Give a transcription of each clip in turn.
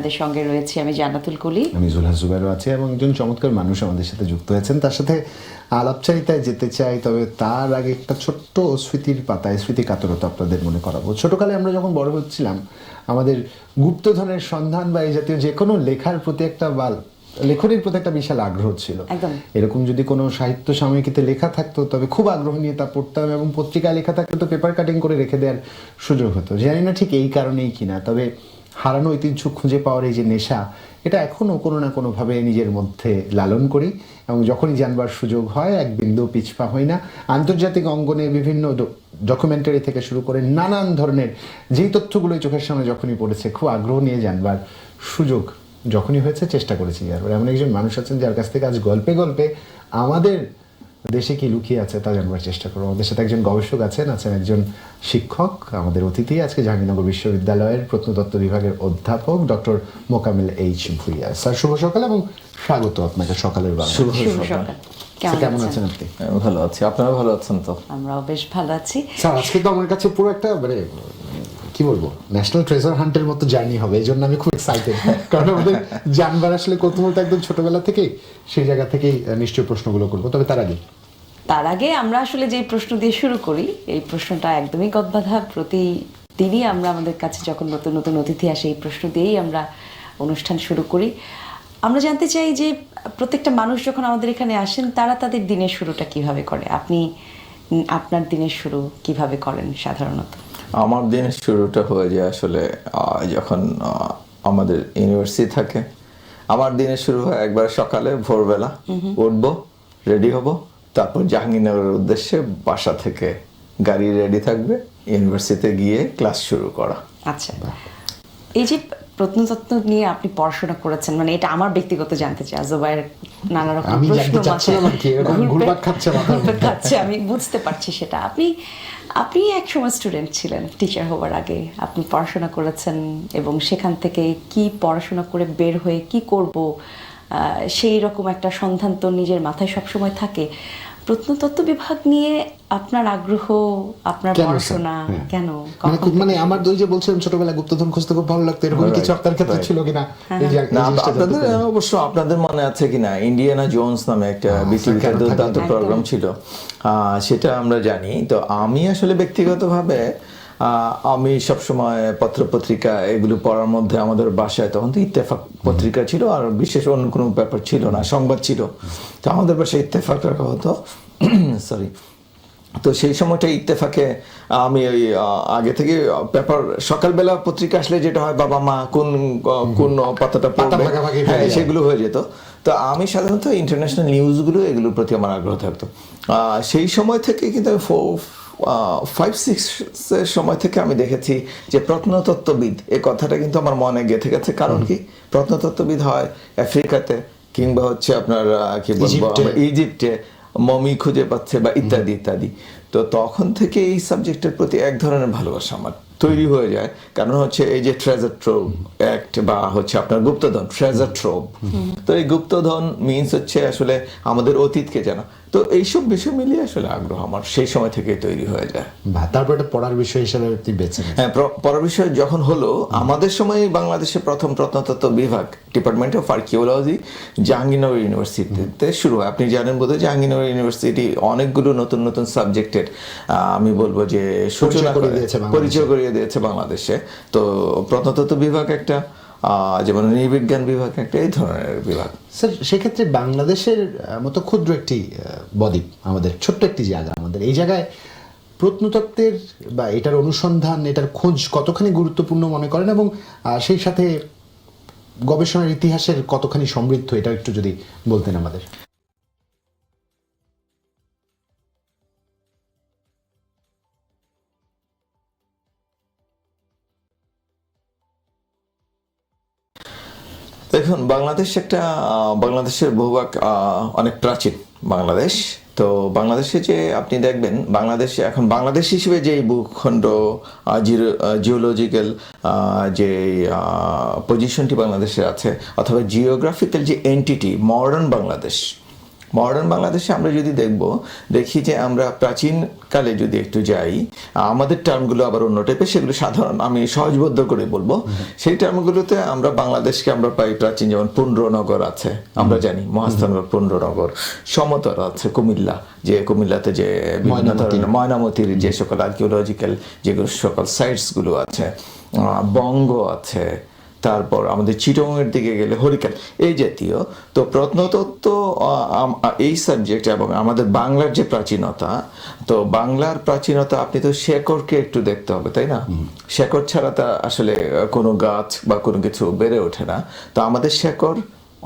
আমাদের সঙ্গে রয়েছে আমি জান্নাতুল কলি, আমি জুলহাস জুবাইরও আছি এবং একজন চমৎকার মানুষ আমাদের সাথে যুক্ত হয়েছেন। তার সাথে আলাপচারিতায় যেতে চাই, তবে তার আগে একটা ছোট্ট স্মৃতির পাতায় স্মৃতি কাতরতা আপনাদের মনে করাবো। ছোটকালে আমরা যখন বড় হচ্ছিলাম, আমাদের গুপ্তধনের সন্ধান বা এই জাতীয় যে কোনো লেখার প্রতি একটা লেখনের প্রতি একটা বিশাল আগ্রহ ছিল। এরকম যদি কোনো সাহিত্য সাময়িকীতে লেখা থাকতো তবে খুব আগ্রহ নিয়ে তা পড়তাম, এবং পত্রিকায় লেখা থাকতো তো পেপার কাটিং করে রেখে দেওয়ার সুযোগ হতো। জানি না ঠিক এই কারণেই কিনা, তবে হারানো ঐতিহ্য খুঁজে পাওয়ার এই যে নেশা, এটা এখনও কোনো না কোনোভাবে নিজের মধ্যে লালন করি, এবং যখনই জানবার সুযোগ হয় এক বিন্দু পিছপা হই না। আন্তর্জাতিক অঙ্গনে বিভিন্ন ডকুমেন্টারি থেকে শুরু করে নানান ধরনের যেই তথ্যগুলোই চোখের সামনে যখনই পড়েছে খুব আগ্রহ নিয়ে জানবার সুযোগ যখনই হয়েছে চেষ্টা করেছি। আর এমন একজন মানুষ আছেন যার কাছ থেকে আজ গল্পে গল্পে আমাদের দেশে কি লুকিয়ে আছে তা জানবার চেষ্টা করবো। আমাদের সাথে একজন গবেষক আছেন একজন শিক্ষক, আমাদের অতিথি আজকে জাহাঙ্গীরনগর বিশ্ববিদ্যালয়ের প্রত্নতত্ত্ব বিভাগের অধ্যাপক doctor Mokammel H Bhuiyan. Sir শুভ সকাল এবং স্বাগত আপনাকে সকালের বাংলা। শুভ সকাল। কেমন আছেন আপনি? ভালো আছি, আপনারা ভালো আছেন তো? আমরাও বেশ ভালো আছি স্যার। আজকে তো আমার কাছে পুরো একটা কি বলবো, ন্যাশনাল ট্রেজার হান্টের মতো জার্নি হবে, এই জন্য আমি খুব এক্সাইটেড। কারণ আমাদের জানবার আসলে কৌতূহলটা একদম ছোটবেলা থেকেই, সেই জায়গা থেকেই নিশ্চয়ই প্রশ্নগুলো করবো। তবে তার আগে আমরা আসলে যে প্রশ্ন দিয়ে শুরু করি, এই প্রশ্নটা একদমই গদবাঁধা। প্রতিদিনই আমরা আমাদের কাছে যখন নতুন নতুন অতিথি আসে এই প্রশ্ন দিয়েই আমরা অনুষ্ঠান শুরু করি। আমরা জানতে চাই যে প্রত্যেকটা মানুষ যখন আমাদের এখানে আসেন তারা তাদের দিনের শুরুটা কিভাবে করে। আপনি আপনার দিনের শুরু কিভাবে করেন সাধারণত? আমার দিনের শুরুটা হয়ে যায় আসলে যখন আমাদের ইউনিভার্সিটি থাকে। আমার দিনের শুরু হয় একবার সকালে ভোরবেলা উঠবো, রেডি হব, তারপর জাহাঙ্গীরনগরের উদ্দেশ্যে বাসা থেকে গাড়ি রেডি থাকবে, ইউনিভার্সিটিতে গিয়ে ক্লাস শুরু করা। আচ্ছা, এই যে প্রত্নতত্ত্ব নিয়ে আপনি পড়াশোনা করেছেন, মানে এটা আমার ব্যক্তিগত জানতে চাই। জুবাইর নানা রকম প্রশ্ন খাচ্ছে, আমি বুঝতে পারছি সেটা। আপনি এক সময় স্টুডেন্ট ছিলেন, টিচার হওয়ার আগে আপনি পড়াশোনা করেছেন, এবং সেখান থেকে কি পড়াশোনা করে বের হয়ে কি করব সেই রকম একটা সন্ধান তো নিজের মাথায় সবসময় থাকে। প্রত্নতত্ত্ব বিভাগ নিয়ে আপনার আগ্রহ, আপনার পড়াশোনা কেন? মানে আমার দুই যে বলছিলাম ছোটবেলা গুপ্তধন খুঁজতে খুব ভালো লাগতো, এরকম কিছু আপনার ক্ষেত্রে ছিল কিনা? আপনাদের অবশ্য আপনাদের মনে আছে কিনা, ইন্ডিয়ানা জোন্স নামে একটা বিটিভিতে দুর্দান্ত প্রোগ্রাম ছিল, সেটা আমরা জানি। তো আমি আসলে ব্যক্তিগতভাবে আমি সবসময় পত্রপত্রিকা এগুলো পড়ার মধ্যে আমাদের বাসায় তখন তো ইত্তেফাক পত্রিকা ছিল, আর বিশেষ অন্য কোনো ব্যাপার ছিল না, সংবাদ ছিল। তো আমাদের বাসায় ইত্তেফাক রাখা হতো, সরি। তো সেই সময়টা ইত্তেফাকে আমি ওই আগে থেকে পেপার সকালবেলা পত্রিকা আসলে যেটা হয়, বাবা মা কোন পাতাটা পড়বে, হ্যাঁ সেগুলো হয়ে যেত। তো আমি সাধারণত ইন্টারন্যাশনাল নিউজগুলো এগুলোর প্রতি আমার আগ্রহ থাকতো। সেই সময় থেকে কিন্তু 5-6 সময় থেকে আমি দেখেছি যে প্রত্নতত্ত্ববিদ এই কথাটা কিন্তু আমার মনে গেঁথে গেছে। কারণ কি, প্রত্নতত্ত্ববিদ হয় আফ্রিকাতে, কিংবা হচ্ছে আপনার কি বলবো ইজিপ্টে মমি খুঁজে পাচ্ছে বা ইত্যাদি ইত্যাদি। তো তখন থেকে এই সাবজেক্টের প্রতি এক ধরনের ভালোবাসা আমার তৈরি হয়ে যায়। কারণ হচ্ছে এই যে ট্রেজার ট্রোভ অ্যাক্ট বা হচ্ছে আপনার গুপ্তধন, ট্রেজার ট্রোভ, তো এই গুপ্তধন মিনস হচ্ছে আসলে আমাদের অতীতকে জানা। তো এইসব বিষয় মিলিয়ে আসলে আগ্রহ আমার সেই সময় থেকে তৈরি হয়ে যায়। তারপর এটা পড়ার বিষয় হিসেবে বেছে নেন? হ্যাঁ, পড়ার বিষয় যখন হলো, আমাদের সময় বাংলাদেশে প্রথম প্রত্নতত্ত্ব বিভাগ ডিপার্টমেন্ট অফ আর্কিওলজি জাহাঙ্গীরনগর ইউনিভার্সিটিতে শুরু হয়। আপনি জানেন বোধহয় জাহাঙ্গীরনগর ইউনিভার্সিটি অনেকগুলো নতুন নতুন সাবজেক্টের আমি বলবো যে সূচনা পরিচয় করিয়ে দিয়েছে বাংলাদেশে। তো প্রত্নতত্ত্ব বিভাগ একটা, যেমন নৃবিজ্ঞান বিভাগ একটা, এই ধরনের বিভাগ। স্যার, সেক্ষেত্রে বাংলাদেশের মতো ক্ষুদ্র একটি বদ্বীপ, আমাদের ছোট্ট একটি জায়গা, আমাদের এই জায়গায় প্রত্নতত্ত্বের বা এটার অনুসন্ধান, এটার খোঁজ কতখানি গুরুত্বপূর্ণ মনে করেন, এবং সেই সাথে গবেষণার ইতিহাসের কতখানি সমৃদ্ধ, এটা একটু যদি বলতেন আমাদের। দেখুন, বাংলাদেশের ভূভাগ অনেক প্রাচীন বাংলাদেশ। তো বাংলাদেশে যে আপনি দেখবেন, বাংলাদেশে এখন বাংলাদেশ হিসেবে যে ভূখণ্ড জিওলজিক্যাল যে পজিশনটি বাংলাদেশে আছে, অথবা জিওগ্রাফিক্যাল যে এন্টিটি মডার্ন বাংলাদেশ, মডার্ন বাংলাদেশে আমরা যদি দেখি যে আমরা প্রাচীন কালে যদি একটু যাই, আমাদের টার্মগুলো আবার অন্য টাইপের, সেগুলো সাধারণ, আমি সহজবোধ্য করে বলবো। সেই টার্মগুলোতে আমরা বাংলাদেশকে আমরা পাই প্রাচীন, যেমন পুন্ড্রনগর আছে, আমরা জানি মহাস্থানগড়, পুন্ড্রনগর, সমতর আছে কুমিল্লা, যে কুমিল্লাতে যে বিভিন্ন ধরনের ময়নামতির যে সকল আর্কিওলজিক্যাল যেগুলো সকল সাইটসগুলো আছে, বঙ্গ আছে, তারপর আমাদের চিটংয়ের দিকে গেলে হরিকাল, এই জাতীয়। তো প্রত্নতত্ত্ব এই সাবজেক্ট এবং আমাদের বাংলার যে প্রাচীনতা, তো বাংলার প্রাচীনতা আপনি তো শেকড়কে একটু দেখতে হবে, তাই না? শেকড় ছাড়া তা আসলে কোনো গাছ বা কোনো কিছু বেড়ে ওঠে না। তো আমাদের শেকড়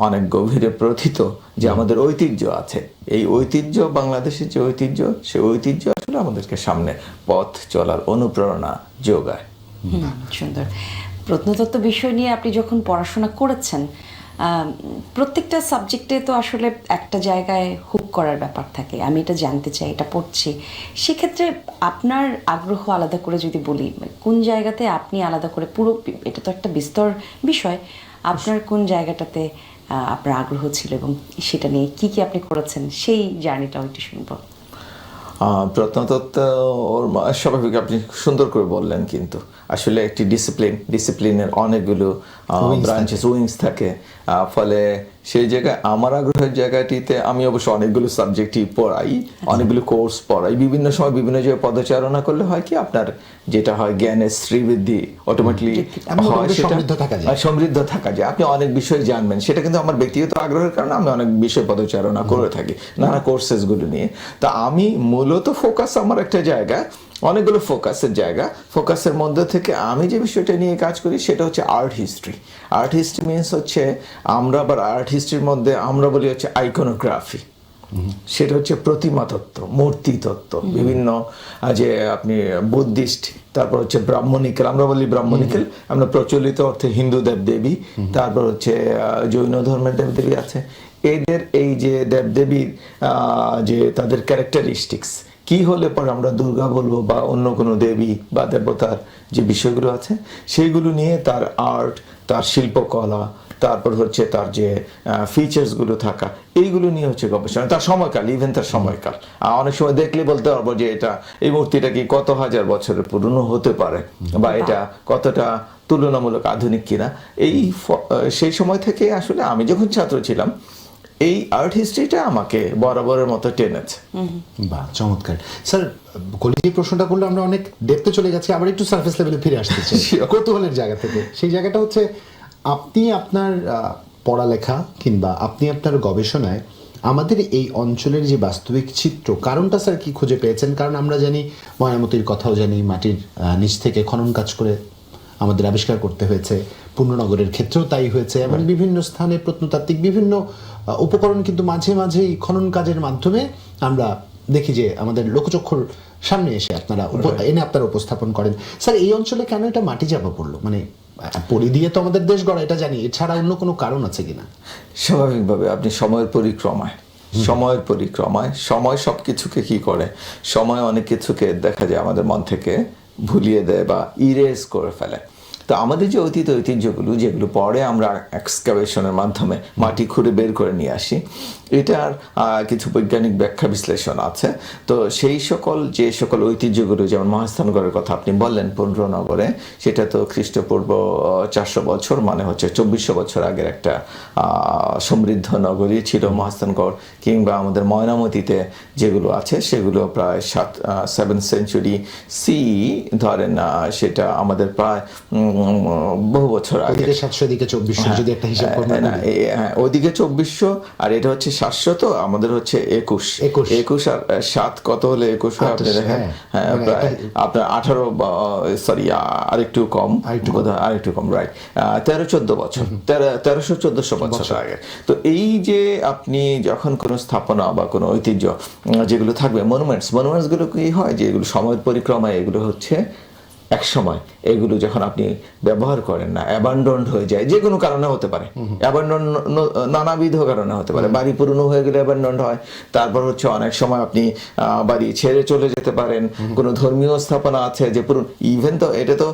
অনেক গভীরে প্রথিত, যে আমাদের ঐতিহ্য আছে, এই ঐতিহ্য, বাংলাদেশের যে ঐতিহ্য, সেই ঐতিহ্য আসলে আমাদেরকে সামনে পথ চলার অনুপ্রেরণা যোগায়। সুন্দর। প্রত্নতত্ত্ব বিষয় নিয়ে আপনি যখন পড়াশোনা করেছেন, প্রত্যেকটা সাবজেক্টে তো আসলে একটা জায়গায় হুক করার ব্যাপার থাকে, আমি এটা জানতে চাই, এটা পড়ছি। সেক্ষেত্রে আপনার আগ্রহ আলাদা করে যদি বলি, কোন জায়গাতে আপনি আলাদা করে পুরো, এটা তো একটা বিস্তর বিষয়, আপনার কোন জায়গাটাতে আপনার আগ্রহ ছিল এবং সেটা নিয়ে কি কি আপনি করেছেন, সেই জার্নিটাও একটু শুনবো। প্রত্নতত্ত্ব ওর স্বাভাবিক, আপনি সুন্দর করে বললেন, কিন্তু আসলে একটি ডিসিপ্লিনের অনেকগুলো ব্রাঞ্চেস, উইংস থাকে। ফলে সেই জায়গায় আমার আগ্রহের জায়গাটিতে আমি অবশ্য অনেকগুলো সাবজেক্টই পড়াই, অনেকগুলো কোর্স পড়াই। বিভিন্ন সময় বিভিন্ন জায়গায় পদচারণা করলে হয় কি, আপনার যেটা হয় জ্ঞানের শ্রীবৃদ্ধি অটোমেটিকলি হয়, সেটা সমৃদ্ধ থাকা যায়, আপনি অনেক বিষয় জানবেন। সেটা কিন্তু আমার ব্যক্তিগত আগ্রহের কারণে আমি অনেক বিষয় পদচারণা করে থাকি, নানা কোর্সেসগুলো নিয়ে। তা আমি মূলত ফোকাস, আমার একটা জায়গা, অনেকগুলো ফোকাসের জায়গা, ফোকাসের মধ্যে থেকে আমি যে বিষয়টা নিয়ে কাজ করি সেটা হচ্ছে art history. Art history means হচ্ছে, আমরা আবার আর্ট হিস্ট্রির মধ্যে আমরা বলি হচ্ছে আইকনোগ্রাফি, সেটা হচ্ছে প্রতিমা তত্ত্ব, মূর্তি তত্ত্ব, বিভিন্ন যে আপনি বুদ্ধিস্ট, তারপর হচ্ছে ব্রাহ্মণিক্যাল, আমরা বলি ব্রাহ্মণিক্যাল, আমরা প্রচলিত অর্থে হিন্দু দেবদেবী, তারপর হচ্ছে জৈন ধর্মের দেবদেবী আছে, এদের এই যে দেবদেবীর যে তাদের ক্যারেক্টারিস্টিক্স কি হলে পরে আমরা দুর্গা বলবো বা অন্য কোনো দেবী বা দেবতার যে বিষয়গুলো আছে, সেইগুলো নিয়ে তার আর্ট, তার শিল্পকলা, তারপর হচ্ছে তার যে ফিচার্সগুলো থাকা, এইগুলো নিয়ে হচ্ছে গবেষণা। তার সময়কাল, ইভেন তার সময়কাল, অনেক সময় দেখলে বলতে পারবো যে এই মূর্তিটা কি কত হাজার বছরের পুরনো হতে পারে, বা এটা কতটা তুলনামূলক আধুনিক কিনা। সেই সময় থেকে আসলে আমি যখন ছাত্র ছিলাম, এই আর্ট হিস্ট্রিটা আমাকে বরাবরের মতো টেনেছে। বাহ, চমৎকার। স্যার, কলেজে প্রশ্নটা করলে আমরা অনেক ডেপথে চলে গেছি, আবার একটু সারফেস লেভেলে ফিরে আসতে চাই কৌতূহলের জায়গা থেকে। সেই জায়গাটা হচ্ছে, আপনি আপনার পড়ালেখা কিংবা আপনি আপনার গবেষণায় আমাদের এই অঞ্চলের যে বাস্তবিক চিত্র, কারণটা স্যার কি খুঁজে পেয়েছেন? কারণ আমরা জানি, ময়নামতির কথাও জানি, মাটির নিচ থেকে খনন কাজ করে আমাদের আবিষ্কার করতে হয়েছে, পূর্ণনগরের ক্ষেত্রেও তাই হয়েছে, এবং বিভিন্ন স্থানে প্রত্নতাত্ত্বিক বিভিন্ন উপকরণ কিন্তু মাঝে মাঝেই খনন কাজের মাধ্যমে আমরা দেখি যে আমাদের লোকচক্ষুর সামনে এসে আপনারা আপনারা উপস্থাপন করেন। স্যার, এই অঞ্চলে কেন এটা মাটি চাপা পড়লো? মানে পরি দিয়ে তো আমাদের দেশ গড়া, এটা জানি, এছাড়া অন্য কোনো কারণ আছে কিনা? স্বাভাবিকভাবে আপনি সময়ের পরিক্রমায় সময় সব কিছুকে কি করে, সময় অনেক কিছুকে দেখা যায় আমাদের মন থেকে ভুলিয়ে দেয় বা ইরেজ করে ফেলে। তো আমাদের যে ঐতিহ্যগুলো, যেগুলো পরে আমরা এক্সকাভেশনের মাধ্যমে মাটি খুঁড়ে বের করে নিয়ে আসি, এটার কিছু বৈজ্ঞানিক ব্যাখ্যা বিশ্লেষণ আছে। তো সেই যে সকল ঐতিহ্যগুলো, যেমন মহাস্থানগড়ের কথা আপনি বললেন, পুন্ড্রনগরে, সেটা তো খ্রিস্টপূর্ব 400 বছর, মানে হচ্ছে 2400 বছর আগের একটা সমৃদ্ধ নগরী ছিল মহাস্থানগড়। কিংবা আমাদের ময়নামতিতে যেগুলো আছে, সেগুলো প্রায় 7th সেঞ্চুরি সি ধরেন, সেটা আমাদের প্রায় বহু বছর আগে, ওদিকে 700 এদিকে 2400, যদি একটা হিসাব করবেন না, ওদিকে 2400 আর এটা হচ্ছে 700, তো আমাদের হচ্ছে 21 আর 7 কত হলে 21 হয় আপনি দেখেন। হ্যাঁ, প্রায় আপনার 18, সরি আরেকটু কম, আরেকটু কম, রাইট, 13-14 বছর, 1300-1400 বছর আগে। তো এই যে আপনি যখন কোনো স্থাপনা বা কোনো ঐতিহ্য যেগুলো থাকবে, মনুমেন্টস গুলো কি হয়, যে এগুলো সময়ের পরিক্রমায় এগুলো হচ্ছে এক সময় এগুলো যখন আপনি ব্যবহার করেন না, অ্যাবান্ডন্ড হয়ে যায়, যে কোনো কারণে হতে পারে, অ্যাবান্ডন্ড নানাবিধ কারণে হতে পারে, বাড়ি পুরনো হয়ে গেলে অ্যাবান্ডন্ড হয়, তারপর হচ্ছে অনেক সময় আপনি বাড়ি ছেড়ে চলে যেতে পারেন, কোনো ধর্মীয় স্থাপনা আছে যে পুরনো, ইভেন তো এটা তো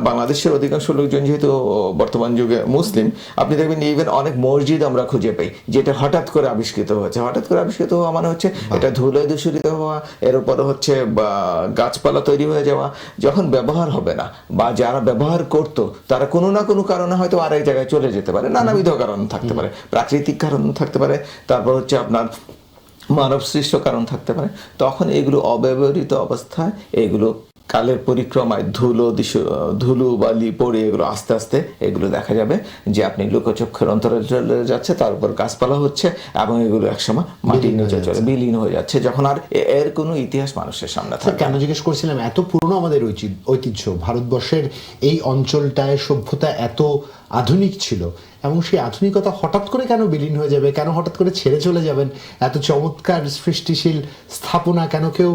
বাংলাদেশের অধিকাংশ লোকজন যেহেতু বর্তমান যুগে মুসলিম, আপনি দেখবেন ইভেন অনেক মসজিদ আমরা খুঁজে পাই যেটা হঠাৎ করে আবিষ্কৃত হয়েছে। হঠাৎ করে আবিষ্কৃত হওয়া মানে হচ্ছে এটা ধুলোয় দূষিত হওয়া, এর উপরে হচ্ছে গাছপালা তৈরি হয়ে যাওয়া, যখন ব্যবহার হবে না বা যারা ব্যবহার করতো তারা কোনো না কোনো কারণে হয়তো আরেক জায়গায় চলে যেতে পারে, নানাবিধ কারণ থাকতে পারে, প্রাকৃতিক কারণ থাকতে পারে, তারপর হচ্ছে আপনার মানব সৃষ্ট কারণ থাকতে পারে, তখন এগুলো অব্যবহৃত অবস্থায় এগুলো কালের পরিক্রমায় ধুলো বালি পড়ে এগুলো আস্তে আস্তে এগুলো দেখা যাবে যে আপনি লোকচক্ষুর অন্তরে চলে যাচ্ছে, তার উপর গাছপালা হচ্ছে এবং এগুলো একসময় মাটির নিচে চলে বিলীন হয়ে যাচ্ছে, যখন আর এর কোনো ইতিহাস মানুষের সামনে থাকে। কেন জিজ্ঞেস করছিলাম, এত পুরনো আমাদের ঐতিহ্য, ভারতবর্ষের এই অঞ্চলটায় সভ্যতা এত আধুনিক ছিল এবং সেই আধুনিকতা হঠাৎ করে কেন বিলীন হয়ে যাবে, কেন হঠাৎ করে ছেড়ে চলে যাবেন? এত চমৎকার সৃষ্টিশীল স্থাপনা কেন কেউ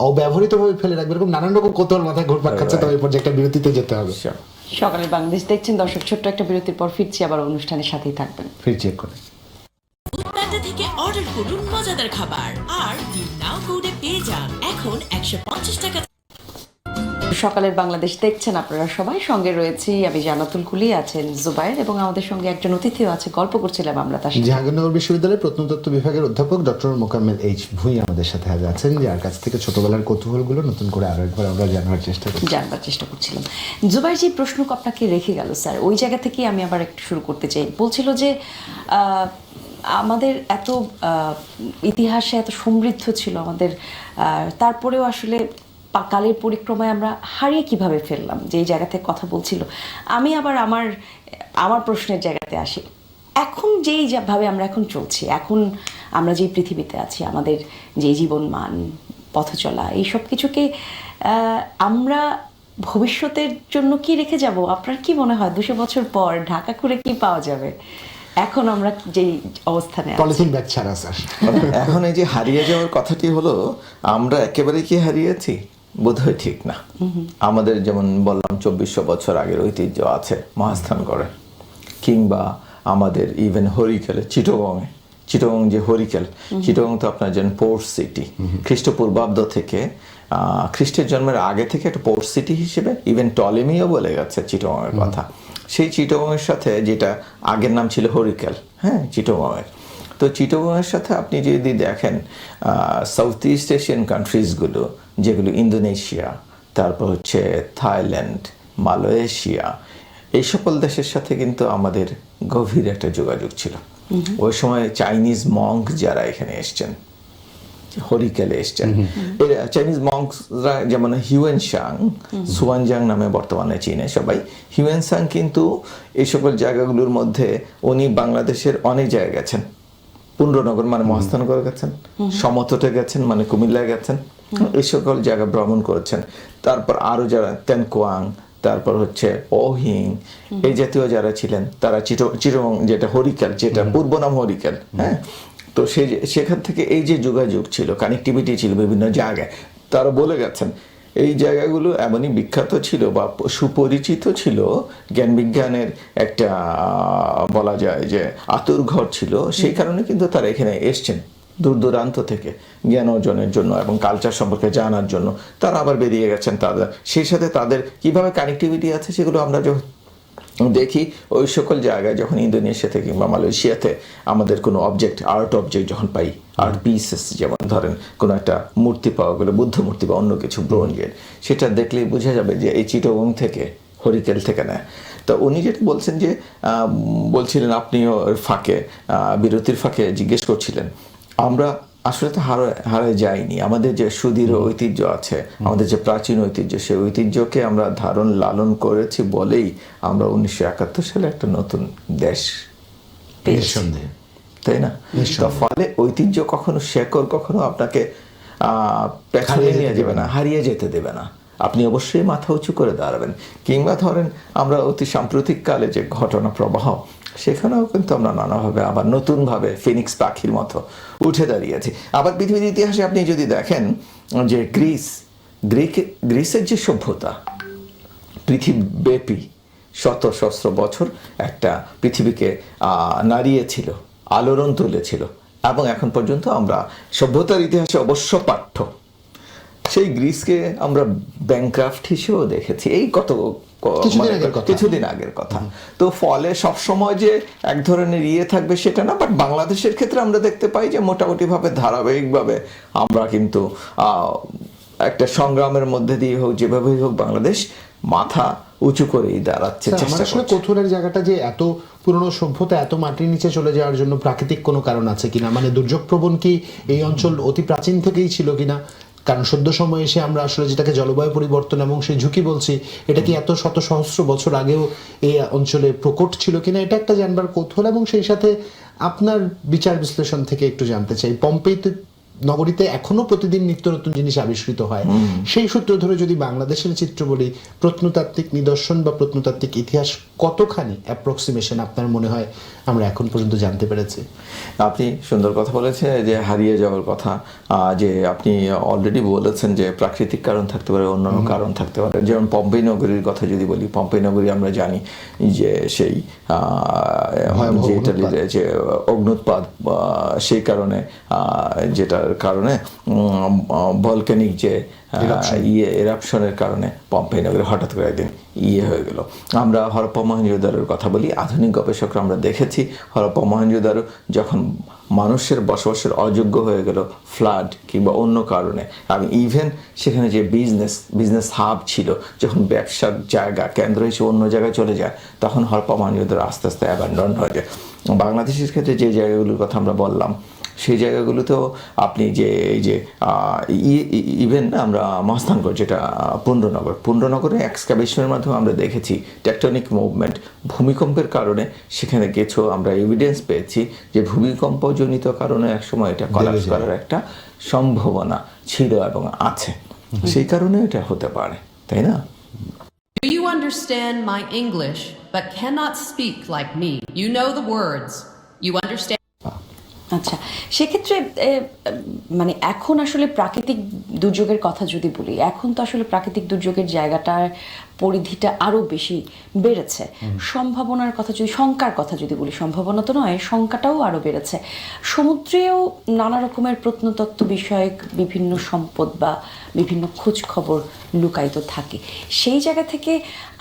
অব্যবহৃতভাবে ফেলে রাখবে? এরকম নানান রকম কৌতূহল মাথায় ঘুরপাক খাচ্ছে। তবে এই পর্যায়ে একটা বিরতিতে যেতে হবে। সকালের বাংলাদেশ দেখছেন দর্শক, ছোট্ট একটা বিরতির পর ফিরছি, আবার অনুষ্ঠানের সাথেই থাকবেন। ফিরছি করে ফুডপ্যান্ডা থেকে অর্ডার করুন মজাদার খাবার আর দিন নাও কোডে পেয়ে যান এখন 150 টাকা। সকালের বাংলাদেশ দেখছেন আপনারা সবাই, সঙ্গে রয়েছি আমি জান্নাতুল কুলি, আছেন জুবাইর এবং আমাদের সঙ্গে একজন অতিথিও আছে, গল্প করছিলাম আমরা তার সাথে। জাহাঙ্গীরনগর বিশ্ববিদ্যালয়ের প্রত্নতত্ত্ব বিভাগের অধ্যাপক ডক্টর মোকাম্মেল এইচ ভুঁই আমাদের সাথে আছেন, যার কাছ থেকে ছোটবেলার কৌতূহলগুলো নতুন করে আরো একবার আমরা জানার চেষ্টা করছিলাম। জুবাইর, যে প্রশ্ন আপনাকে রেখে গেল স্যার, ওই জায়গা থেকে আমি আবার একটু শুরু করতে চাই। বলছিল যে আমাদের এত ইতিহাসে এত সমৃদ্ধ ছিল আমাদের, তারপরেও আসলে কালের পরিক্রমায় আমরা হারিয়ে কিভাবে ফেললাম, যে জায়গা থেকে কথা বলছিল। আমি আবার আমার প্রশ্নের জায়গাতে আসি। এখন যেই ভাবে আমরা এখন চলছি, এখন আমরা যেই পৃথিবীতে আছি, আমাদের যে জীবন মান, পথ চলা, এই সব কিছুকে আমরা ভবিষ্যতের জন্য কি রেখে যাব? আপনার কি মনে হয় 200 বছর পর ঢাকা করে কি পাওয়া যাবে? এখন আমরা যেই অবস্থানে পলিথিন ব্যাগ ছাড়া স্যার, এখন এই যে হারিয়ে যাওয়ার কথাটি হলো, আমরা একেবারে কি হারিয়েছি? বোধহয় ঠিক না। আমাদের যেমন বললাম 2400 বছর আগের ঐতিহ্য আছে মহাস্থানগড়ে, কিংবা আমাদের ইভেন হরিকেলে, চিটগং যে হরিকেল, চিটগং তো আপনার যেন পোর্ট সিটি, খ্রিস্টপূর্বাব্দ থেকে খ্রিস্টের জন্মের আগে থেকে একটা পোর্ট সিটি হিসেবে ইভেন টলেমিও বলে গেছে চিটগং এর কথা। সেই চিটগং এর সাথে, যেটা আগের নাম ছিল হরিকেল, হ্যাঁ, চিটগং এর, তো চিটগংয়ের সাথে আপনি যদি দেখেন সাউথ ইস্ট এশিয়ান কান্ট্রিজগুলো, যেগুলো ইন্দোনেশিয়া, তারপর হচ্ছে থাইল্যান্ড, মালয়েশিয়া, এই সকল দেশের সাথে কিন্তু আমাদের গভীর একটা যোগাযোগ ছিল। ওই সময় চাইনিজ মঙ্ক যারা এখানে এসছেন, হরিকেলে এসছেন, চাইনিজ মঙ্কসরা যেমন হিউয়েনসাং, সুয়ানজাং নামে বর্তমানে চীনে সবাই, হিউয়েনসাং কিন্তু এই সকল জায়গাগুলোর মধ্যে উনি বাংলাদেশের অনেক জায়গায় গেছেন। পুন্ড্রনগর মানে মহাস্থানগড় গেছেন, সমতটে গেছেন মানে কুমিল্লায় গেছেন, এই সকল জায়গা ভ্রমণ করেছেন। তারপর আরো যারা তেনকোয়াং, তারপর হচ্ছে ওহিং, এই জাতীয় যারা ছিলেন, তারা চিটগং, যেটা হরিকেল, যেটা পূর্ব নাম হরিকেল, হ্যাঁ, তো সেখান থেকে এই যে যোগাযোগ ছিল, কানেক্টিভিটি ছিল বিভিন্ন জায়গায়, তারা বলে গেছেন এই জায়গাগুলো এমনই বিখ্যাত ছিল বা সুপরিচিত ছিল, জ্ঞান বিজ্ঞানের একটা বলা যায় যে আতুরঘর ছিল, সেই কারণে কিন্তু তারা এখানে এসছেন দূর দূরান্ত থেকে জ্ঞান অর্জনের জন্য এবং কালচার সম্পর্কে জানার জন্য। তারা আবার বেরিয়ে গেছেন, তাদের সেই সাথে তাদের কিভাবে কানেক্টিভিটি আছে সেগুলো আমরা দেখি ওই সকল জায়গায়। যখন ইন্দোনেশিয়াতে কিংবা মালয়েশিয়াতে আমাদের কোনো অবজেক্ট, আর্ট অবজেক্ট যখন পাই, আর্ট পিসেস, যেমন ধরেন কোনো একটা মূর্তি পাওয়া গেলো, বুদ্ধ মূর্তি বা অন্য কিছু ব্রোঞ্জের, সেটা দেখলেই বোঝা যাবে যে এই চিটগং থেকে, হরিকেল থেকে নেয়। তো উনি যেটা বলছেন যে বলছিলেন, আপনিও ফাঁকে, বিরতির ফাঁকে জিজ্ঞেস করছিলেন, আমরা আসলে তো হারায় যায়নি। আমাদের যে সুদৃঢ় ঐতিহ্য আছে, আমাদের যে প্রাচীন ঐতিহ্য, সেই ঐতিহ্যকে আমরা ধারণ লালন করেছি বলেই আমরা 1971 সালে একটা নতুন দেশ পেয়েছি, তাই না? ফলে ঐতিহ্য কখনো, শেকড় কখনো আপনাকে পেছনে নিয়ে যাবে না, হারিয়ে যেতে দেবে না। আপনি অবশ্যই মাথা উঁচু করে দাঁড়াবেন। কিংবা ধরেন আমরা অতি সাম্প্রতিক কালে যে ঘটনা প্রবাহ, সেখানেও কিন্তু আমরা নানাভাবে আবার নতুনভাবে ফিনিক্স পাখির মতো উঠে দাঁড়িয়েছি। আবার পৃথিবীর ইতিহাসে আপনি যদি দেখেন যে গ্রিসের যে সভ্যতা, পৃথিবীব্যাপী শত সহস্র বছর একটা পৃথিবীকে নাড়িয়েছিল, আলোড়ন তুলেছিল, এবং এখন পর্যন্ত আমরা সভ্যতার ইতিহাসে অবশ্য পাঠ্য সেই গ্রিসকে আমরা ব্যাংক্রাফট হিসেবেও দেখেছি। এই কিছুদিন আগের কথা। তো ফলে সবসময় যে এক ধরনের থাকবে সেটা না, বাট বাংলাদেশের ক্ষেত্রে আমরা দেখতে পাই যে মোটামুটি ভাবে ধারাবাহিকভাবে আমরা কিন্তু একটা সংগ্রামের মধ্যে দিয়ে হোক, যেভাবেই হোক, বাংলাদেশ মাথা উঁচু করেই দাঁড়াচ্ছে, চেষ্টা আসলে করছে। কৌতূহলের জায়গাটা যে এত পুরনো সভ্যতা এত মাটির নিচে চলে যাওয়ার জন্য প্রাকৃতিক কোনো কারণ আছে কিনা, মানে দুর্যোগ প্রবণ কি এই অঞ্চল অতি প্রাচীন থেকেই ছিল কিনা? কারণ সদ্য সময়ে এসে আমরা আসলে যেটাকে জলবায়ু পরিবর্তন এবং সেই ঝুঁকি বলছি, এটা কি এত শত সহস্র বছর আগেও এই অঞ্চলে প্রকট ছিল কিনা, এটা একটা জানবার কৌতূহল। এবং সেই সাথে আপনার বিচার বিশ্লেষণ থেকে একটু জানতে চাই, পম্পেইতে নগরীতে এখনো প্রতিদিন নিত্য নতুন জিনিস আবিষ্কৃত হয়, সেই সূত্র ধরে যদি বাংলাদেশের চিত্র বলি, প্রত্নতাত্ত্বিক নিদর্শন বা প্রত্নতাত্ত্বিক ইতিহাস কতখানি অ্যাপ্রক্সিমেশন আপনার মনে হয় আমরা এখন পর্যন্ত জানতে পেরেছি? আপনি সুন্দর কথা বলেছেন যে হারিয়ে যাওয়ার কথা, যে আপনি অলরেডি বলেছেন যে প্রাকৃতিক কারণ থাকতে পারে, অন্যান্য কারণ থাকতে পারে। যেমন পম্পেই নগরীর কথা যদি বলি, পম্পেই নগরী আমরা জানি যে সেই যে ইটালির যে অগ্নুৎপাত, সেই কারণে যেটার কারণে ভলক্যানিক যে এরাপশনের কারণে পম্পেই নগরী হঠাৎ করে একদিন হয়ে গেল। আমরা হরপ্পা মহেঞ্জোদারোর কথা বলি, আধুনিক গবেষকরা আমরা দেখেছি হরপ্পা মহেঞ্জোদারো যখন মানুষের বসবাসের অযোগ্য হয়ে গেল ফ্লাড কিংবা অন্য কারণে, এবং ইভেন সেখানে যে বিজনেস হাব ছিল, যখন ব্যবসার জায়গা কেন্দ্র হিসেবে অন্য জায়গায় চলে যায়, তখন হরপ্পা মহেঞ্জোদারো আস্তে আস্তে অ্যাবান্ডন হয়ে যায়। বাংলাদেশের ক্ষেত্রে যে জায়গাগুলোর কথা আমরা বললাম, সেই জায়গাগুলোতেও আপনি যে এই যে ইভেন আমরা মহাস্থানগড়, যেটা পুণ্ড্রনগরে এক্সকাভেশনের মাধ্যমে আমরা দেখেছি টেকটনিক মুভমেন্ট, ভূমিকম্পের কারণে সেখানে কিছু আমরা এভিডেন্স পেয়েছি যে ভূমিকম্পজনিত কারণে একসময় এটা কলাপস করার একটা সম্ভাবনা ছিল এবং আছে, সেই কারণে এটা হতে পারে, তাই না? Do you understand my English but cannot speak like me? You know the words. You understand? আচ্ছা, সেক্ষেত্রে মানে এখন আসলে প্রাকৃতিক দুর্যোগের কথা যদি বলি, এখন তো আসলে প্রাকৃতিক দুর্যোগের জায়গাটার পরিধিটা আরো বেশি বেড়েছে। সম্ভাবনার কথা যদি, শঙ্কার কথা যদি বলি, সম্ভাবনা তো নয়, শঙ্কাটাও আরো বেড়েছে। সমুদ্রেও নানা রকমের প্রত্নতত্ত্ব বিষয়ক বিভিন্ন সম্পদ বা বিভিন্ন খোঁজ খবর লুকায়িত থাকে। সেই জায়গা থেকে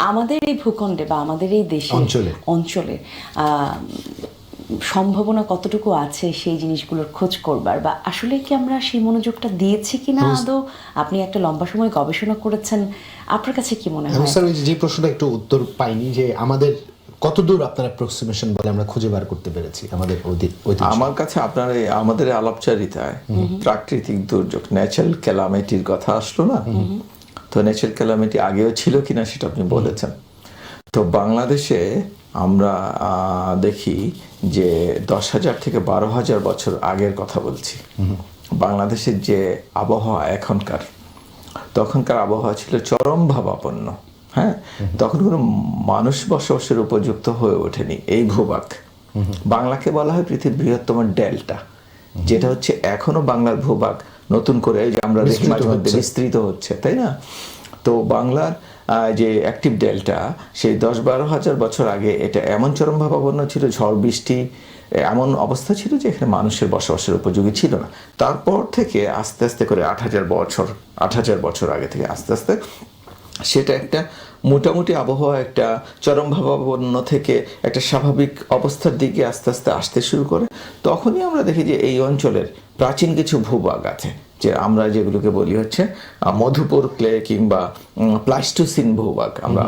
আমাদের এই ভূখণ্ডে বা আমাদের এই দেশে অঞ্চলে সম্ভাবনা কতটুকু আছে সেই জিনিসগুলোর খোঁজ করবার, বা আসলে কি আমরা সেই মনোযোগটা দিয়েছি কিনা আদৌ? আপনি একটা লম্বা সময় গবেষণা করেছেন, আপনার কাছে কি মনে হয়? স্যার, যে প্রশ্নটা একটু উত্তর পাইনি, যে আমাদের কতদূর আপনার অ্যাপ্রক্সিমেশন বলে আমরা খুঁজে বার করতে পেরেছি আমাদের আমার কাছে আপনার আমাদের আলাপচারিতায় প্রাকৃতিক দুর্যোগ, ন্যাচারাল ক্যালামিটির কথা আসলো না? তো ন্যাচারাল ক্যালামিটি আগেও ছিল কিনা সেটা আপনি বলেছেন। তো বাংলাদেশে আমরা দেখি যে 10,000 থেকে 12,000 বছর আগের কথা বলছি, বাংলাদেশের যে আবহাওয়া তখনকার আবহাওয়া ছিল চরম ভাবাপন্ন। হ্যাঁ, তখন কোনো মানুষ বসবাসের উপযুক্ত হয়ে ওঠেনি এই ভূভাগ। বাংলাকে বলা হয় পৃথিবীর বৃহত্তম ডেল্টা, যেটা হচ্ছে এখনো বাংলার ভূভাগ নতুন করে যে আমরা দেখি মাঝে মধ্যে বিস্তৃত হচ্ছে, তাই না? তো বাংলার যে অ্যাক্টিভ ডেল্টা, সেই 10-12 হাজার বছর আগে এটা এমন চরমভাবাপন্ন ছিল, ঝড় বৃষ্টি এমন অবস্থা ছিল যে এখানে মানুষের বসবাসের উপযোগী ছিল না। তারপর থেকে আস্তে আস্তে করে 8,000 বছর আগে থেকে আস্তে আস্তে সেটা একটা মোটামুটি আবহাওয়া একটা চরমভাবাপন্ন থেকে একটা স্বাভাবিক অবস্থার দিকে আস্তে আস্তে আসতে শুরু করে। তখনই আমরা দেখি যে এই অঞ্চলের প্রাচীন কিছু ভূভাগ আছে, যে আমরা যেগুলোকে বলি হচ্ছে মধুপুর ক্লে কিংবা প্লাস্টোসিন ভূভাগ, আমরা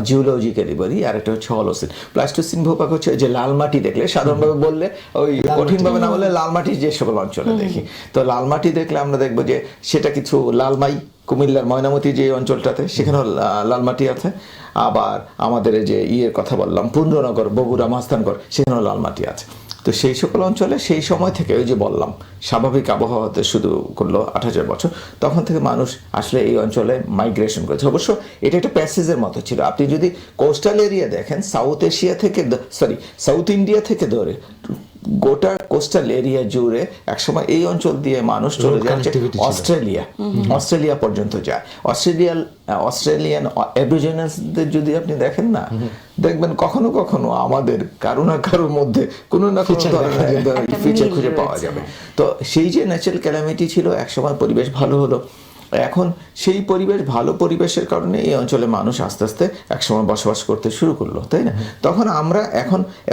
জিওলজিক্যালি বলি, আর একটা হচ্ছে হলোসিন। প্লাস্টোসিন ভূভাগ হচ্ছে যে লাল মাটি দেখলে, সাধারণভাবে বললে ওই কঠিনভাবে না বললে লাল মাটি যে সকল অঞ্চলে দেখি, তো লাল মাটি দেখলে আমরা দেখবো যে সেটা কিছু লালমাই, কুমিল্লার ময়নামতি যে অঞ্চলটাতে সেখানেও লাল মাটি আছে। আবার আমাদের যে কথা বললাম পুণ্ড্রনগর, বগুড়া, মহাস্থানগড়, সেখানেও লাল মাটি আছে। তো সেই সকল অঞ্চলে সেই সময় থেকে ওই যে বললাম স্বাভাবিক আবহাওয়াতে শুরু করলো 8,000 বছর, তখন থেকে মানুষ আসলে এই অঞ্চলে মাইগ্রেশন করেছে। অবশ্য এটা একটা প্যাসেজের মতো ছিল। আপনি যদি কোস্টাল এরিয়া দেখেন, সাউথ ইন্ডিয়া থেকে ধরে গোটা কোস্টাল এরিয়া জুড়ে একসময় এই অঞ্চল দিয়ে মানুষ চলে Road যাচ্ছে connectivity ছিল। অস্ট্রেলিয়া পর্যন্ত যায়। অস্ট্রেলিয়ান অ্যাবরিজিনালসদের যদি আপনি দেখেন না, দেখবেন কখনো কখনো আমাদের কারো না কারোর মধ্যে কোনো না কোনো Feature দেখা যায়। ধরনের একটা ফিচার মিল খুঁজে পাওয়া রয়েছে, যাবে। হ্যাঁ। তো সেই যে ন্যাচারাল ক্যালামিটি ছিল, একসময় পরিবেশ ভালো হলো, এখন সেই ভালো পরিবেশের কারণে এই অঞ্চলে মানুষ আস্তে আস্তে একসময় বসবাস করতে শুরু করলো, তাই না? তখন আমরা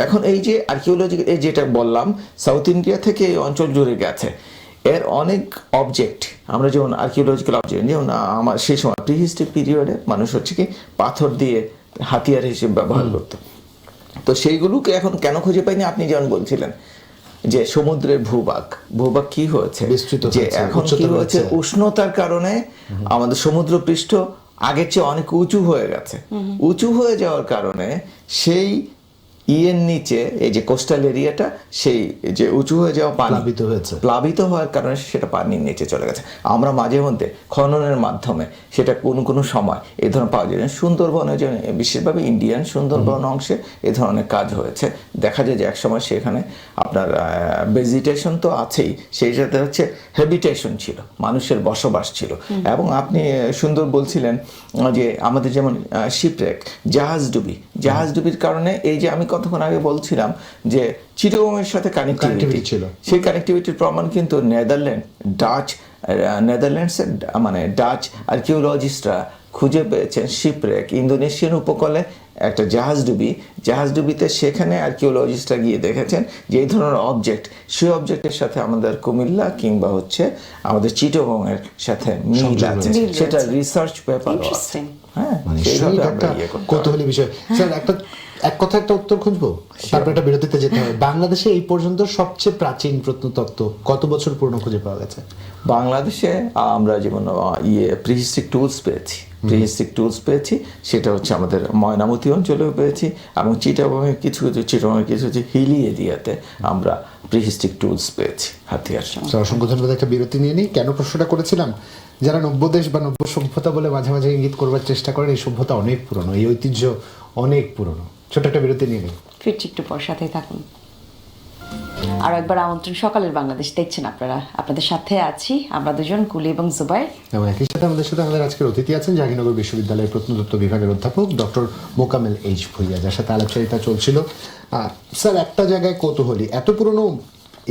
এখন এই যে আর্কিওলজি, এই যেটা বললাম সাউথ ইন্ডিয়া থেকে এই অঞ্চল জুড়ে গেছে, এর অনেক অবজেক্ট আমরা যেমন আর্কিওলজিক্যাল অবজেক্ট, যেমন আমার সেই সময় প্রিহিস্ট্রিক পিরিয়ডে মানুষ হচ্ছে কি পাথর দিয়ে হাতিয়ার হিসেবে ব্যবহার করতো। তো সেইগুলোকে এখন কেন খুঁজে পাইনি? আপনি যেমন বলছিলেন যে সমুদ্রের ভূভাগ কি হয়েছে, বিস্তৃত যে হয়েছে, এখন কি উচ্চতর হয়েছে, হয়েছে। উষ্ণতার কারণে আমাদের সমুদ্র পৃষ্ঠ আগের চেয়ে অনেক উঁচু হয়ে গেছে। উঁচু হয়ে যাওয়ার কারণে সেই ইয়ের নিচে এই যে কোস্টাল এরিয়াটা, সেই যে উঁচু হয়ে যাওয়া পানি প্লাবিত হয়েছে। প্লাবিত হওয়ার কারণে সেটা পানির নিচে চলে গেছে। আমরা মাঝে মধ্যে খননের মাধ্যমে সেটা কোনো সময় এই ধরনের পাওয়া যায়। সুন্দরবনে যে বিশেষভাবে ইন্ডিয়ান সুন্দরবন অংশে এ ধরনের কাজ হয়েছে। দেখা যায় যে একসময় সেখানে আপনার ভেজিটেশন তো আছেই, সেই সাথে হচ্ছে হ্যাবিটেশন ছিল, মানুষের বসবাস ছিল। এবং আপনি সুন্দর বলছিলেন যে আমাদের যেমন শিপরেক, জাহাজ ডুবির কারণে এই যে আমি কতক্ষণ আগে বলছিলাম যে চিটাগংয়ের সাথে কানেক্টিভিটি ছিল, সেই কানেক্টিভিটির প্রমাণ কিন্তু নেদারল্যান্ডসের মানে ডাচ আর্কিওলজিস্টরা খুঁজে পেয়েছেন শিপরেক ইন্দোনেশিয়ান উপকূলে একটা জাহাজডুবিতে। সেখানে আর্কিওলজিস্টরা গিয়ে দেখেছেন যে এই ধরনের অবজেক্ট, সেই অবজেক্টের সাথে আমাদের কুমিল্লা কিংবা হচ্ছে আমাদের চিটাগংয়ের সাথে মিল আছে, মিল সেটা রয়েছে। রিসার্চ পেপার আছে। Interesting. হ্যাঁ, মানে সেইভাবে সেই আমরা একটা ইয়ে করতে কৌতূহলী বিষয়। স্যার এক কথা একটা উত্তর খুঁজবো, তারপর একটা বিরতিতে যেতে হবে। বাংলাদেশে এই পর্যন্ত সবচেয়ে প্রাচীন প্রত্নতত্ত্ব কত বছর পুরনো খুঁজে পাওয়া গেছে? বাংলাদেশে আমরা যেমন প্রিহিস্ট্রিক টুলস পেয়েছি, সেটা হচ্ছে আমাদের ময়নামতি অঞ্চলেও পেয়েছি, এবং চিটাগংয়ের কিছু হিলি এরিয়াতে আমরা প্রিহিস্ট্রিক টুলস পেয়েছি, হাতিয়ার। স্যার অসংখ্য ধন্যবাদ। একটা বিরতি নিয়ে নিই। কেন প্রশ্নটা করেছিলাম, যারা নব্য দেশ বা নব্য সভ্যতা বলে মাঝে মাঝে ইঙ্গিত করবার চেষ্টা করেন, এই সভ্যতা অনেক পুরনো, এই ঐতিহ্য অনেক পুরনো। ছোট একটা বিরতি নিয়ে নিই। ফিরছি একটু পর, সাথেই থাকুন। আর একবার আমন্ত্রণ, সকালের বাংলাদেশ দেখছেন আপনারা, আপনাদের সাথে আছি আমরা দুজন, কুলি এবং জুবাইর। এবং একই সাথে আমাদের আজকের অতিথি আছেন জাহাঙ্গীরনগর বিশ্ববিদ্যালয়ের প্রত্নতত্ত্ব বিভাগের অধ্যাপক ডক্টর মোকাম্মেল এইচ ভুইয়া, যার সাথে আলাপচারিতা চলছিল। স্যার একটা জায়গায় কৌতূহলী, এত পুরনো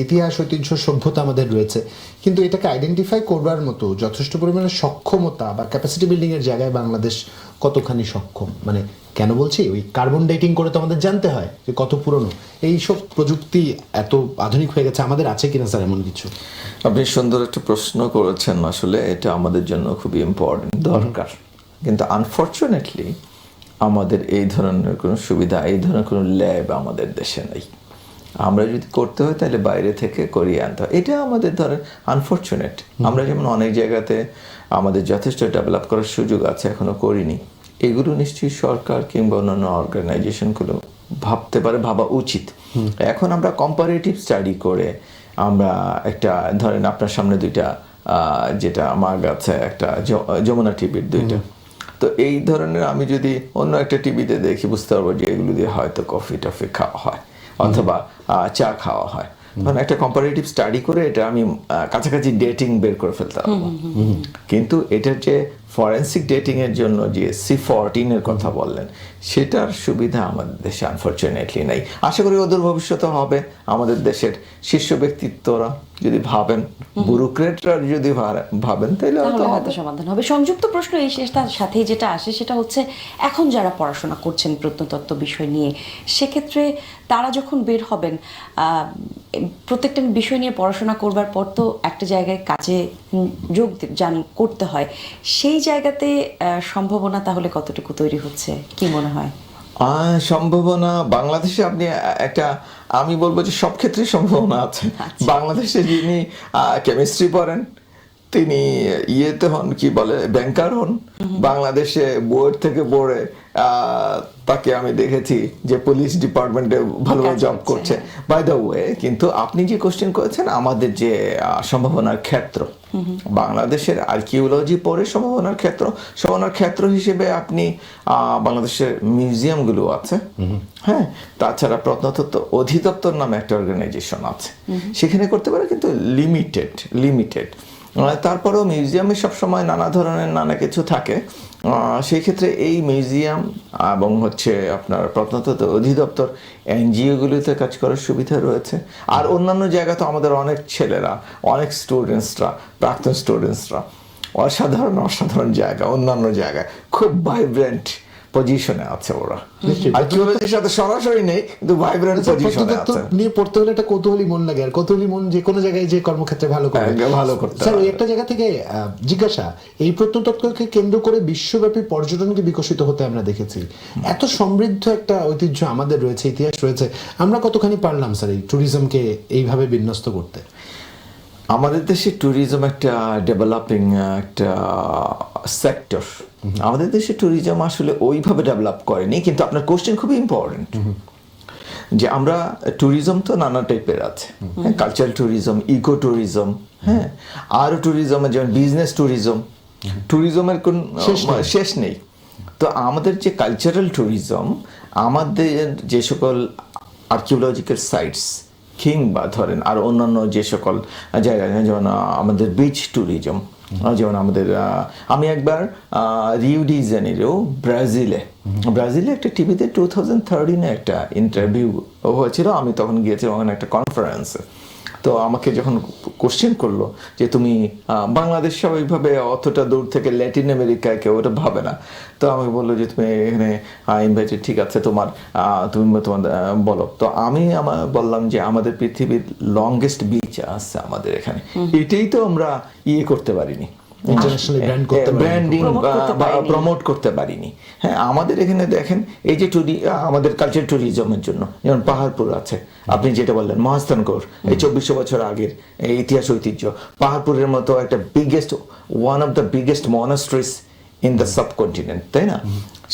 ইতিহাস, ঐতিহ্য, সভ্যতা আমাদের রয়েছে, কিন্তু এটাকে আইডেন্টিফাই করবার মতো যথেষ্ট পরিমাণে সক্ষমতা বা ক্যাপাসিটি বিল্ডিং এর জায়গায় বাংলাদেশ কতখানি সক্ষম? মানে কেন বলছি, ওই কার্বন ডেটিং করে তো আমাদের জানতে হয় যে কত পুরনো। এইসব প্রযুক্তি এত আধুনিক হয়ে গেছে, আমাদের আছে কিনা স্যার এমন কিছু? আপনি সুন্দর একটা প্রশ্ন করেছেন, আসলে এটা আমাদের জন্য খুবই ইম্পর্টেন্ট, দরকার। কিন্তু আনফর্চুনেটলি আমাদের এই ধরনের কোনো সুবিধা, এই ধরনের কোনো ল্যাব আমাদের দেশে নেই। আমরা যদি করতে হয় তাহলে বাইরে থেকে করিয়ে আনতে হয়, এটা আমাদের ধরেন আনফর্চুনেট। আমরা যেমন অনেক জায়গাতে আমাদের যথেষ্ট ডেভেলপ করার সুযোগ আছে, এখনো করিনি। এগুলো নিশ্চয়ই সরকার কিংবা অন্যান্য অর্গানাইজেশনগুলো ভাবা উচিত। এখন আমরা কম্পারেটিভ স্টাডি করে আমরা একটা ধরেন আপনার সামনে দুইটা যেটা আমার কাছে একটা যমুনা টিভির দুইটা, তো এই ধরনের আমি যদি অন্য একটা টিভিতে দেখি বুঝতে পারবো যে এগুলো দিয়ে হয়তো কফি টফি খাওয়া হয় অথবা চা খাওয়া হয়। তখন একটা কম্পারেটিভ স্টাডি করে এটা আমি কাছাকাছি ডেটিং বের করে ফেলতে পারবো। কিন্তু এটার যে ফরেন্সিক ডেটিং এর জন্য যে C14 এর কথা বললেন, সেটার সুবিধা আমাদের দেশে আনফরচুনেটলি নেই। আশা করি ওদের ভবিষ্যতে হবে। আমাদের দেশের শীর্ষ ব্যক্তিত্বরা যদি ভাবেন, ব্যুরোক্রেটরা যদি ভাবেন, তাহলে হয়তো সমাধান হবে। সংযুক্ত প্রশ্ন এই তার সাথেই যেটা আসে সেটা হচ্ছে, এখন যারা পড়াশোনা করছেন প্রত্নতত্ত্ব বিষয় নিয়ে, সেক্ষেত্রে তারা যখন বের হবেন, প্রত্যেকটা বিষয় নিয়ে পড়াশোনা করবার পর তো একটা জায়গায় কাজে যোগ করতে হয়, সেই জায়গাতে সম্ভাবনা তাহলে কতটুকু তৈরি হচ্ছে কি মনে হয়? সম্ভাবনা বাংলাদেশে আপনি একটা, আমি বলবো যে সব ক্ষেত্রে সম্ভাবনা আছে। বাংলাদেশে যিনি কেমিস্ট্রি পড়েন তিনি ইয়েতে হন, কি বলে, ব্যাংকার হন। বাংলাদেশে বোর্ড থেকে বোর্ডে তাকে আমি দেখেছি যে পুলিশ ডিপার্টমেন্টে ভালোভাবে কাজ জব করছে, করছে। বাই দ্য ওয়ে, কিন্তু আপনি যে কোশ্চেন করেছেন আমাদের যে সম্ভাবনার ক্ষেত্র, বাংলাদেশের আর্কিওলজি পরে সম্ভাবনার ক্ষেত্র হিসেবে আপনি বাংলাদেশের মিউজিয়ামগুলো আছে, হ্যাঁ, তাছাড়া প্রত্নতত্ত্ব অধিদপ্তর নামে একটা অর্গানাইজেশন আছে, সেখানে করতে পারে, কিন্তু লিমিটেড। তারপরেও মিউজিয়ামে সবসময় নানা ধরনের নানা কিছু থাকে। সেই ক্ষেত্রে এই মিউজিয়াম এবং হচ্ছে আপনার প্রত্নতত্ত্ব অধিদপ্তর এনজিওগুলিতে কাজ করার সুবিধা রয়েছে। আর অন্যান্য জায়গা তো আমাদের অনেক ছেলেরা, অনেক স্টুডেন্টসরা, প্রাক্তন স্টুডেন্টসরা অসাধারণ জায়গা, অন্যান্য জায়গায় খুব ভাইব্রেন্ট পজিশনে আছে ওরা। আর্কিওলজির সাথে সরাসরি নেই, কিন্তু ভাইব্রেন্ট পজিশনে প্রত্নতত্ত্ব আছে। নিয়ে পড়তে হলে একটা কৌতূহলী মন লাগে, আর কৌতূহলী মন যে কোনো জায়গায় যে কর্মক্ষেত্রে ভালো করে ভালো করতে স্যার, হবে। ওই একটা জায়গা থেকে জিজ্ঞাসা, এই প্রত্নতত্ত্বকে কেন্দ্র করে বিশ্বব্যাপী পর্যটনকে বিকশিত হতে আমরা দেখেছি। এত সমৃদ্ধ একটা ঐতিহ্য আমাদের রয়েছে, ইতিহাস রয়েছে, আমরা কতখানি পারলাম স্যার এই ট্যুরিজমকে এইভাবে বিন্যস্ত করতে? আমাদের দেশে ট্যুরিজম একটা ডেভেলপিং একটা সেক্টর। আমাদের দেশে ট্যুরিজম আসলে ওইভাবে ডেভেলপ করেনি, কিন্তু আপনার কোশ্চেন খুবই ইম্পর্টেন্ট যে আমরা ট্যুরিজম তো নানা টাইপের আছে, কালচারাল ট্যুরিজম, ইকো ট্যুরিজম, হ্যাঁ, আরও ট্যুরিজম যেমন বিজনেস ট্যুরিজমের কোন শেষ নেই। তো আমাদের যে কালচারাল ট্যুরিজম, আমাদের যে সকল আর্কিওলজিক্যাল সাইটস কিংবা ধরেন আর অন্যান্য যে সকল জায়গা, যেমন আমাদের বিচ ট্যুরিজম, যেমন আমাদের আমি একবার রিও ডি জেনিরো ব্রাজিলে একটা টিভিতে 2013 একটা ইন্টারভিউ হয়েছিল, আমি তখন গিয়েছিলাম ওখানে একটা কনফারেন্সে। তো আমাকে যখন কোশ্চেন করলো যে তুমি বাংলাদেশ স্বাভাবিকভাবে অতটা দূর থেকে ল্যাটিন আমেরিকায় কেউ ওটা ভাবে না, তো আমাকে বললো যে তুমি এখানে ইনভাইটেড, ঠিক আছে তুমি বলো। তো আমি বললাম যে আমাদের পৃথিবীর লংগেস্ট বিচ আছে আমাদের এখানে, এটাই তো আমরা করতে পারিনি, ইন্টারন্যাশনালি ব্র্যান্ডিং প্রমোট করতে পারিনি। হ্যাঁ, আমাদের এখানে দেখেন এই যে আমাদের কালচার ট্যুরিজমের জন্য যেমন পাহাড়পুর আছে, আপনি যেটা বললেন মহাস্থানগড়, এই 2400 বছর আগের এই ইতিহাস ঐতিহ্য, পাহাড়পুরের মতো একটা one of the biggest monasteries in the subcontinent, তাই না?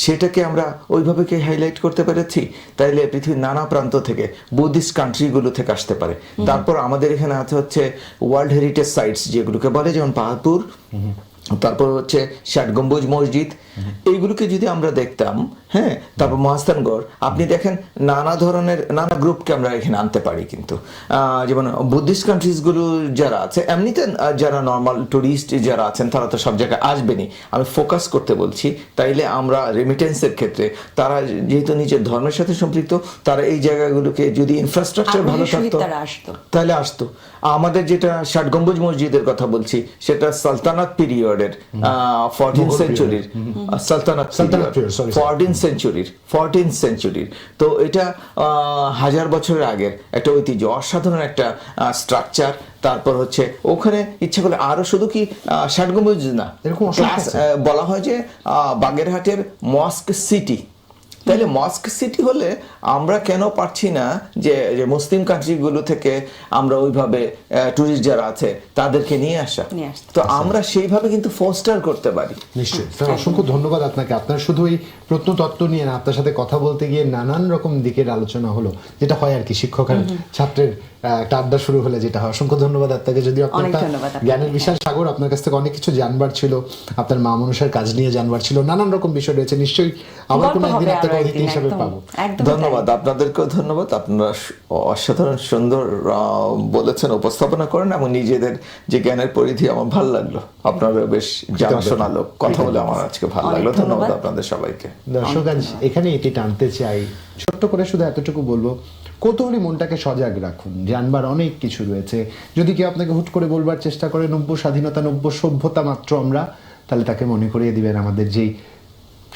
সেটাকে আমরা ওইভাবে কি হাইলাইট করতে পেরেছি? তাইলে পৃথিবীর নানা প্রান্ত থেকে, বুদ্ধিস্ট কান্ট্রিগুলো থেকে আসতে পারে। তারপর আমাদের এখানে আছে হচ্ছে ওয়ার্ল্ড হেরিটেজ সাইটস যেগুলোকে বলে, যেমন পাহাড়পুর, তারপর হচ্ছে ষাট গম্বুজ মসজিদ, এইগুলোকে যদি আমরা দেখতাম, হ্যাঁ, তারপর মহাস্থানগড়, আপনি দেখেন নানা গ্রুপকে আমরা এখানে আনতে পারি। কিন্তু যেমন বুদ্ধিস্ট কান্ট্রিজগুলো যারা আছে, এমনিতে যারা নর্মাল টুরিস্ট যারা আছেন তারা তো সব জায়গায় আসবেনি, আমি ফোকাস করতে বলছি। তাইলে আমরা রেমিটেন্সের ক্ষেত্রে তারা যেহেতু নিজের ধর্মের সাথে সম্পৃক্ত, তারা এই জায়গাগুলোকে যদি ইনফ্রাস্ট্রাকচার ভালো থাকতো তাহলে আসতো। আমাদের যেটা ষাট গম্বুজ মসজিদের কথা বলছি, সেটা সালতানাত পিরিয়ডের 14th সেঞ্চুরির, সালতানাত 14th সেঞ্চুরির। তো এটা 1000 বছরের আগের একটা ঐতিহ্য, অসাধারণ একটা স্ট্রাকচার। তারপর হচ্ছে ওখানে ইচ্ছা করলে আরো শুধু কি ষাট গম্বুজ না, বলা হয় যে বাগেরহাটের মস্ক সিটি। তাহলে মস্ক সিটি হলে আমরা কেন পারছি না যে মুসলিম কান্ট্রিগুলো থেকে আমরা ওইভাবে টুরিস্ট যারা আছে তাদেরকে নিয়ে আসা? তো আমরা সেইভাবে কিন্তু ফোস্টার করতে পারি। নিশ্চয়ই স্যার, অসংখ্য ধন্যবাদ আপনাকে। আপনার শুধু এই প্রত্নতত্ত্ব নিয়ে না, আপনার সাথে কথা বলতে গিয়ে নানান রকম দিকের আলোচনা হলো, যেটা হয় আর কি শিক্ষক আর ছাত্রের একটা আড্ডা শুরু হলে যেটা হয়। অসংখ্য ধন্যবাদ আপনাকে। যদিও আপনার জ্ঞানের বিশাল সাগর, আপনার কাছ থেকে অনেক কিছু জানবার ছিল, আপনার মা মনসার কাজ নিয়ে জানবার ছিল, নানান রকম বিষয় রয়েছে। নিশ্চয়ই আবার কোনো একদিন আপনাকে অতিথি হিসেবে পাবো। ধন্যবাদ, আপনাদেরকেও ধন্যবাদ। আপনারা অসাধারণ সুন্দর বলেছেন, উপস্থাপনা করেন, এবং নিজেদের যে জ্ঞানের পরিধি আমার ভালো লাগলো। আপনারা বেশ জানাশোনা লোক, কথা বলে আমার আজকে ভালো লাগলো। ধন্যবাদ আপনাদের সবাইকে। দর্শক, আজ এখানে এটি টানতে চাই, ছোট্ট করে শুধু এতটুকু বলবো, কৌতূহলী মনটাকে সজাগ রাখুন, জানবার অনেক কিছু রয়েছে। যদি কেউ আপনাকে হুট করে বলবার চেষ্টা করে নব্য স্বাধীনতা, নব্য সভ্যতা মাত্র আমরা, তাহলে তাকে মনে করিয়ে দিবেন আমাদের যেই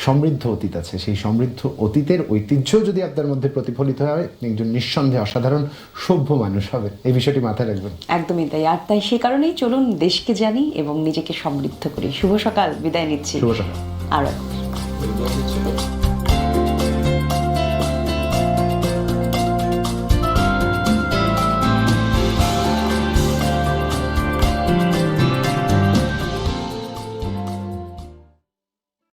সমৃদ্ধ অতীত আছে, সেই সমৃদ্ধ অতীতের ঐতিহ্য যদি আপনার মধ্যে প্রতিফলিত হয়, একজন নিঃসন্দেহে অসাধারণ সভ্য মানুষ হবে। এই বিষয়টি মাথায় রাখবেন। একদমই তাই। আর তাই সে কারণেই চলুন দেশকে জানি এবং নিজেকে সমৃদ্ধ করি। শুভ সকাল, বিদায় নিচ্ছি। শুভ সকাল। আর